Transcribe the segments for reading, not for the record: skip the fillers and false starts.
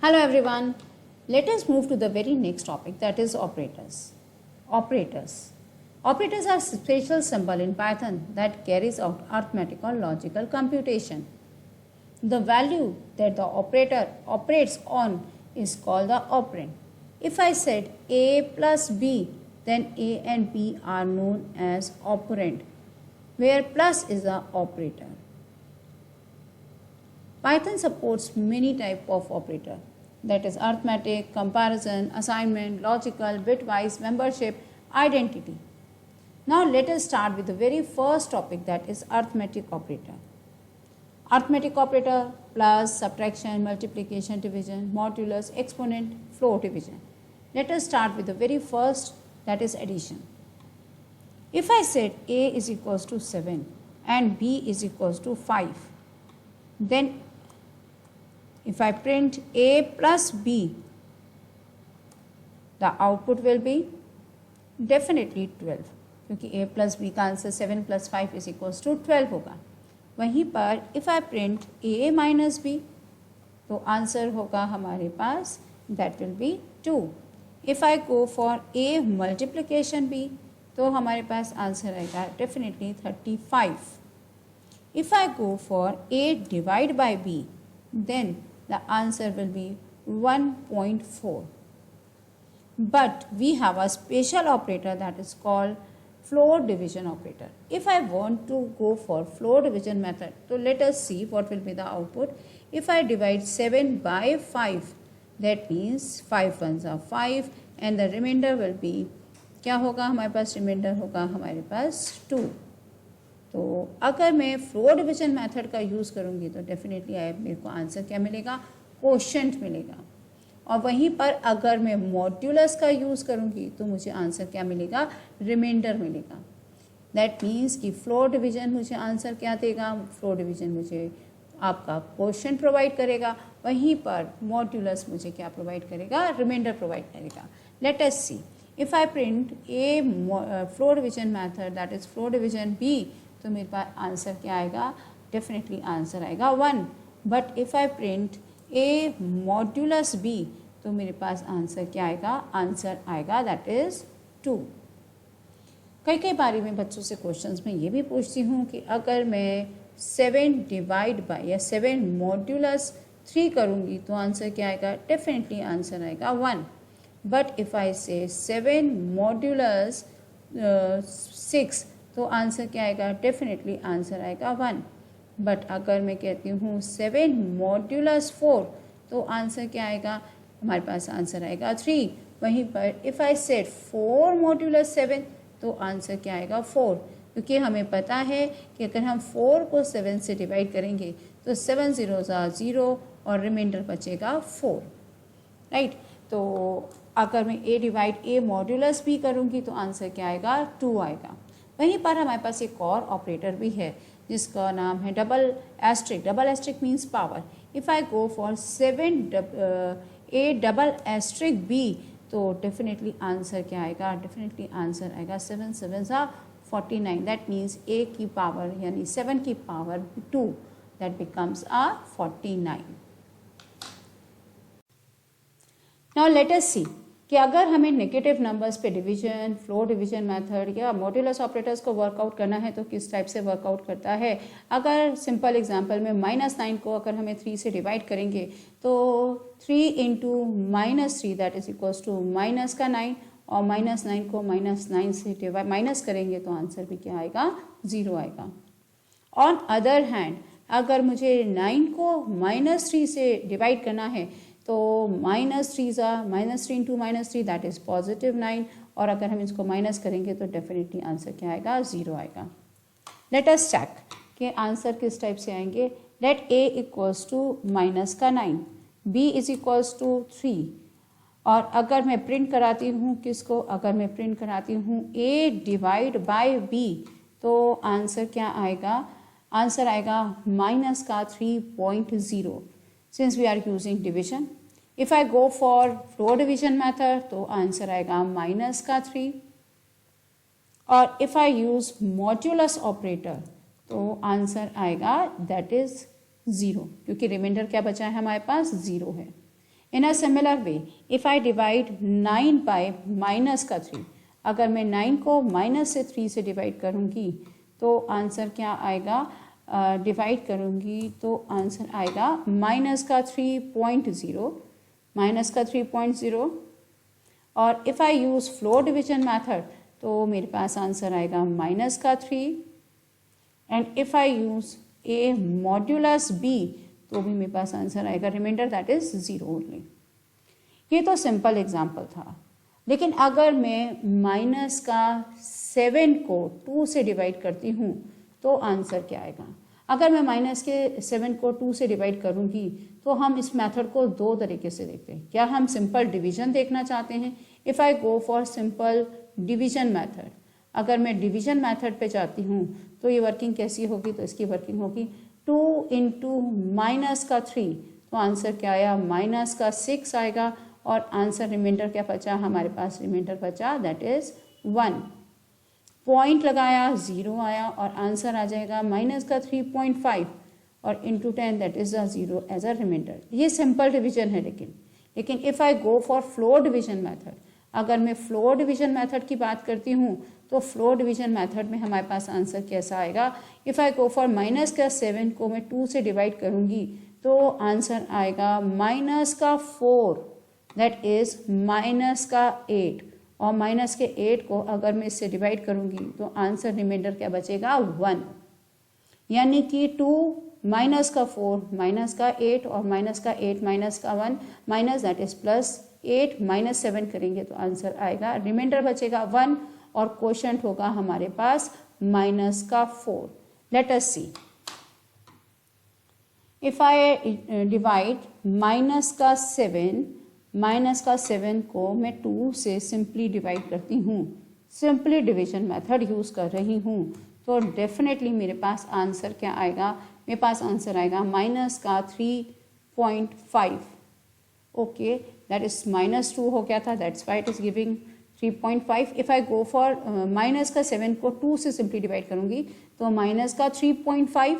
Hello everyone. Let us move to the very next topic, that is operators. Operators. Operators are special symbol in Python that carries out arithmetic or logical computation. The value that the operator operates on is called the operand. If I said A plus B, then A and B are known as operand, where plus is the operator. Python supports many types of operator, that is arithmetic, comparison, assignment, logical, bitwise, membership, identity. Now let us start with the very first topic, that is arithmetic operator. Arithmetic operator: plus, subtraction, multiplication, division, modulus, exponent, floor division. Let us start with the very first, that is addition. If I said A is equals to 7 and B is equals to 5, then if I print A plus B, the output will be definitely 12, क्योंकि A plus B का answer 7 plus 5 is equals to 12 होगा. वहीं पर if I print A minus B, तो answer होगा हमारे पास that will be 2. If I go for A multiplication B, तो हमारे पास आंसर आएगा definitely 35. If I go for A divide by B, then the answer will be 1.4. But we have a special operator that is called floor division operator. If I want to go for floor division method, so let us see what will be the output. If I divide 7 by 5, that means 5 ones are 5 and the remainder will be, क्या होगा हमारे पास, reminder होगा हमारे पास 2. तो अगर मैं floor division method का use करूँगी तो डेफिनेटली मेरे को आंसर क्या मिलेगा, कोशेंट मिलेगा. और वहीं पर अगर मैं मॉड्यूलस का यूज़ करूँगी तो मुझे आंसर क्या मिलेगा, रिमाइंडर मिलेगा. दैट मीन्स कि फ्लोर डिवीजन मुझे आंसर क्या देगा, फ्लोर डिवीजन मुझे आपका कोशेंट प्रोवाइड करेगा, वहीं पर मॉड्यूलस मुझे क्या प्रोवाइड करेगा, रिमाइंडर प्रोवाइड करेगा. Let us see. If I print A floor division method, that is floor division B, तो मेरे पास आंसर क्या आएगा, डेफिनेटली आंसर आएगा 1. But if I print A modulus B, तो मेरे पास आंसर क्या आएगा, आंसर आएगा दैट इज़ 2. कई बारी में बच्चों से क्वेश्चंस में ये भी पूछती हूँ कि अगर मैं 7 डिवाइड बाय या 7 मॉड्यूलस 3 करूँगी तो आंसर क्या आएगा, डेफिनेटली आंसर आएगा 1. बट इफ़ आई से 7 मॉड्यूलस 6, तो आंसर क्या आएगा, डेफिनेटली आंसर आएगा 1. बट अगर मैं कहती हूँ 7 मॉड्यूलस 4, तो आंसर क्या आएगा, हमारे पास आंसर आएगा 3. वहीं पर इफ़ आई सेट 4 मॉड्यूलस 7, तो आंसर क्या आएगा 4, क्योंकि हमें पता है कि अगर हम 4 को 7 से डिवाइड करेंगे तो 7 zeros are 0 और रिमाइंडर बचेगा 4. राइट. तो अगर मैं ए डिवाइड ए मॉड्यूलस भी करूँगी तो आंसर क्या आएगा, 2 आएगा. वहीं पर हमारे पास एक और ऑपरेटर भी है जिसका नाम है double asterisk. Double asterisk means power. If I go for 7 A double asterisk B, तो डेफिनेटली आंसर क्या आएगा, डेफिनेटली आंसर आएगा 7 7s are 49. दैट मीन्स ए की पावर यानी 7 की power 2, that becomes 49. Now let us see कि अगर हमें नेगेटिव नंबर्स पे डिवीजन, फ्लोर डिवीजन मेथड या मॉड्यूलस ऑपरेटर्स को वर्कआउट करना है तो किस टाइप से वर्कआउट करता है. अगर सिंपल एग्जांपल में -9 को अगर हमें 3 से डिवाइड करेंगे तो 3 into -3 that is equals to minus का 9, और -9 को -9 से माइनस करेंगे तो आंसर भी क्या आएगा, 0 आएगा. ऑन अदर हैंड अगर मुझे 9 को -3 से डिवाइड करना है तो -3 इंटू -3 दैट इज़ पॉजिटिव 9, और अगर हम इसको माइनस करेंगे तो डेफिनेटली आंसर क्या आएगा, 0 आएगा. लेट अस चेक कि आंसर किस टाइप से आएंगे. Let A equals to minus का 9, बी इज इक्वल्स टू 3, और अगर मैं प्रिंट कराती हूँ किसको, अगर मैं प्रिंट कराती हूँ ए डिवाइड बाय बी, तो आंसर क्या आएगा, आंसर आएगा माइनस का 3.0. Since we are using division. If I go for floor division method तो आंसर आएगा माइनस का 3, और if I use modulus operator तो आंसर आएगा दैट इज़ 0, क्योंकि रिमाइंडर क्या बचा है हमारे पास, 0 है. In a similar way if I divide 9 by minus का 3, अगर मैं 9 को माइनस से 3 से डिवाइड करूँगी तो आंसर क्या आएगा, डिवाइड करूँगी तो आंसर आएगा माइनस का 3.0, माइनस का 3.0। और if I use floor division method तो मेरे पास आंसर आएगा माइनस का 3। And if I use A modulus B तो भी मेरे पास आंसर आएगा रिमाइंडर दैट इज़ 0 ओनली। ये तो सिंपल एग्जाम्पल था, लेकिन अगर मैं माइनस का 7 को 2 से डिवाइड करती हूँ तो आंसर क्या आएगा। अगर मैं माइनस के 7 को 2 से डिवाइड करूँगी तो हम इस मेथड को दो तरीके से देखते हैं। क्या हम सिंपल डिवीजन देखना चाहते हैं? If I go for simple division method, अगर मैं डिवीजन मेथड पे जाती हूँ तो ये वर्किंग कैसी होगी, तो इसकी वर्किंग होगी 2 इंटू माइनस का 3, तो आंसर क्या आया, माइनस का 6 आएगा। और आंसर रिमाइंडर क्या बचा हमारे पास, रिमाइंडर बचा दैट इज़ 1। पॉइंट लगाया 0 आया और आंसर आ जाएगा माइनस का 3.5 और into 10 that is 0 as a reminder. ये सिंपल डिवीजन है। लेकिन if I go for floor division method, अगर मैं फ्लोर डिवीजन मेथड की बात करती हूँ तो फ्लोर डिवीजन मेथड में हमारे पास आंसर कैसा आएगा। If I go for minus का 7 को मैं 2 से डिवाइड करूँगी तो आंसर आएगा माइनस का 4 दैट इज़ माइनस का 8, और माइनस के 8 को अगर मैं इससे डिवाइड करूँगी तो आंसर रिमाइंडर क्या बचेगा 1। यानी कि 2 माइनस का 4 माइनस का 8 और माइनस का 8 माइनस का 1 minus that is plus 8 minus 7 करेंगे तो आंसर आएगा, रिमाइंडर बचेगा 1 और क्वोशंट होगा हमारे पास माइनस का 4। Let us see, if I divide minus का 7 को मैं 2 से सिंपली डिवाइड करती हूँ, सिंपली डिवीजन मेथड यूज़ कर रही हूँ, तो डेफिनेटली मेरे पास आंसर क्या आएगा, मेरे पास आंसर आएगा माइनस का 3.5। ओके, दैट इज माइनस 2 हो गया था, that's why it is giving 3.5। If I go for minus का 7 को 2 से सिंपली डिवाइड करूँगी तो माइनस का 3.5।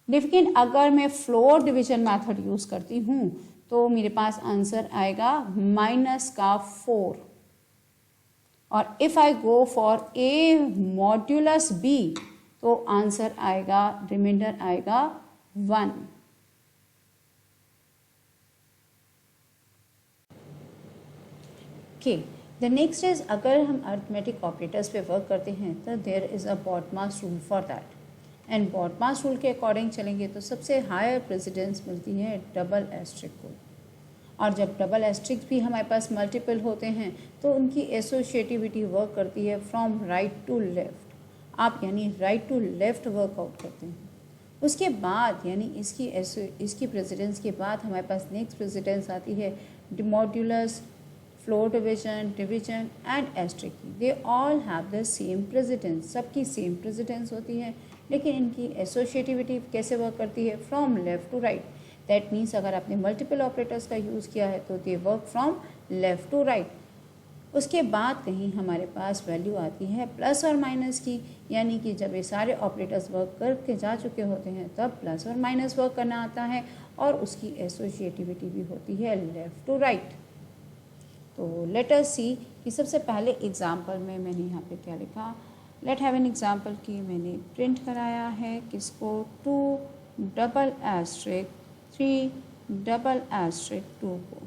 लेकिन अगर मैं फ्लोर डिवीजन मेथड यूज़ करती हूँ तो मेरे पास आंसर आएगा माइनस का 4। और if I go for A modulus B तो आंसर आएगा, रिमाइंडर आएगा 1। ओके, द नेक्स्ट इज, अगर हम अरिथमेटिक ऑपरेटर्स पे वर्क करते हैं तो there is a BODMAS rule for that. And BODMAS rule के अकॉर्डिंग चलेंगे तो सबसे हायर प्रेसिडेंस मिलती है डबल एस्ट्रिक को। और जब डबल एस्ट्रिक भी हमारे पास मल्टीपल होते हैं तो उनकी एसोशिएटिविटी वर्क करती है फ्रॉम राइट टू लेफ्ट। आप यानी राइट टू लेफ्ट वर्कआउट करते हैं। उसके बाद यानी इसकी प्रेसिडेंस के बाद हमारे पास नेक्स्ट प्रेसिडेंस आती है modulus, floor division and asterisk की। They all have the same precedence, सबकी सेम प्रेसिडेंस होती है, लेकिन इनकी एसोशिएटिविटी कैसे वर्क करती है, from left to right. That means अगर आपने मल्टीपल ऑपरेटर्स का यूज़ किया है तो they work from left to right. उसके बाद कहीं हमारे पास वैल्यू आती है प्लस और माइनस की, यानी कि जब ये सारे ऑपरेटर्स वर्क करके जा चुके होते हैं तब प्लस और माइनस वर्क करना आता है और उसकी एसोशिएटिविटी भी होती है लेफ्ट टू राइट। तो लेट अस सी कि सबसे पहले एग्जाम्पल में मैंने यहाँ पे क्या लिखा। लेट हैव एन एग्जाम्पल कि मैंने प्रिंट कराया है किसको, 2 डबल एस्ट्रिक 3 डबल एस्ट्रिक 2 को।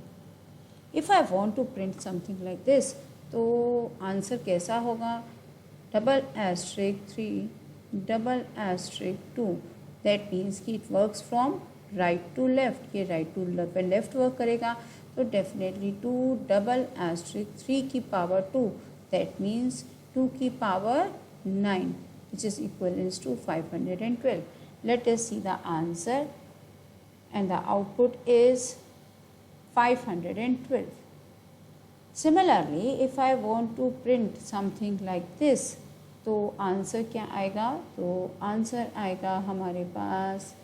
If I want to print something like this तो आंसर कैसा होगा, double asterisk 3 double asterisk 2। That means कि it works from right to left. ये राइट टू लेफ्ट वर्क करेगा तो डेफिनेटली 2 डबल एस्ट्रिक 3 की power 2, that means 2 की power 9 which is equivalent to 512. Let us see the answer and the output is 512. Similarly, if I want to print something like this तो answer क्या आएगा, तो answer आएगा हमारे पास,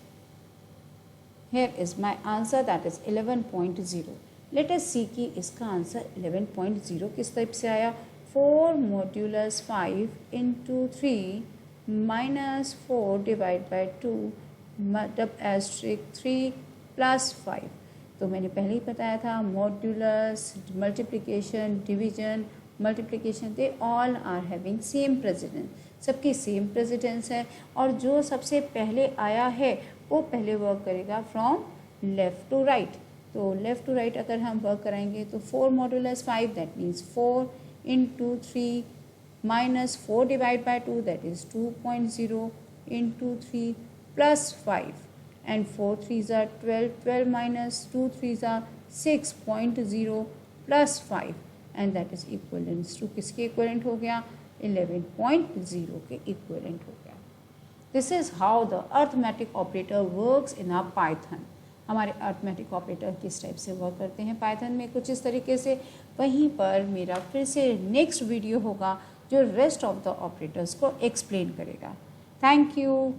here is my answer that is 11.0. Let us see कि इसका answer 11.0 किस type से आया। 4 modulus 5 into 3 minus 4 divided by 2 डब एस्ट्रिक 3 plus 5। तो मैंने पहले ही बताया था modulus, multiplication, division, multiplication, they all are having same precedence, सबकी सेम प्रेसिडेंस है। और जो सबसे पहले आया है वो पहले वर्क करेगा फ्रॉम लेफ़्ट टू राइट। तो लेफ़्ट टू राइट अगर हम वर्क कराएंगे तो 4 modulus 5 that means 4 into 3 minus 4 divide by 2 that is 2.0 into 3 plus 5 and 4 3s are 12, 12 minus 2 3s are 6.0 plus 5 and that is equivalent to किसके equivalent हो गया 11.0 के equivalent हो गया। This is how the arithmetic operator works in a Python. हमारे arithmetic operator किस type से work करते हैं पाइथन में, कुछ इस तरीके से। वहीं पर मेरा फिर से नेक्स्ट वीडियो होगा जो रेस्ट ऑफ द ऑपरेटर्स को एक्सप्लेन करेगा। Thank you.